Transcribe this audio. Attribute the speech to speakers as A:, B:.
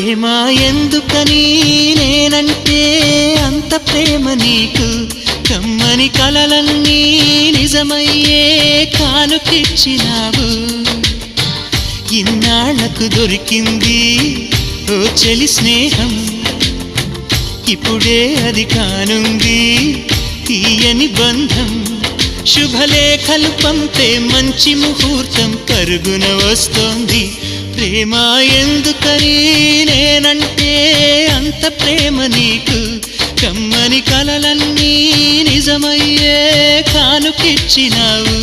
A: ప్రేమ ఎందుకని నేనంటే అంత ప్రేమ నీకు కమ్మని కలలన్నీ నిజమయ్యే కానుకిచ్చినావు ఇన్నాళ్లకు దొరికింది ఓ చెలి స్నేహం ఇప్పుడే అది కానుంది తీయని బంధం శుభలేఖలు పంపే మంచి ముహూర్తం పరుగున వస్తోంది ప్రేమ ఎందుకని నేనంటే అంత ప్రేమ నీకు కమ్మని కలలన్నీ నిజమయ్యే కానుకిచ్చినావు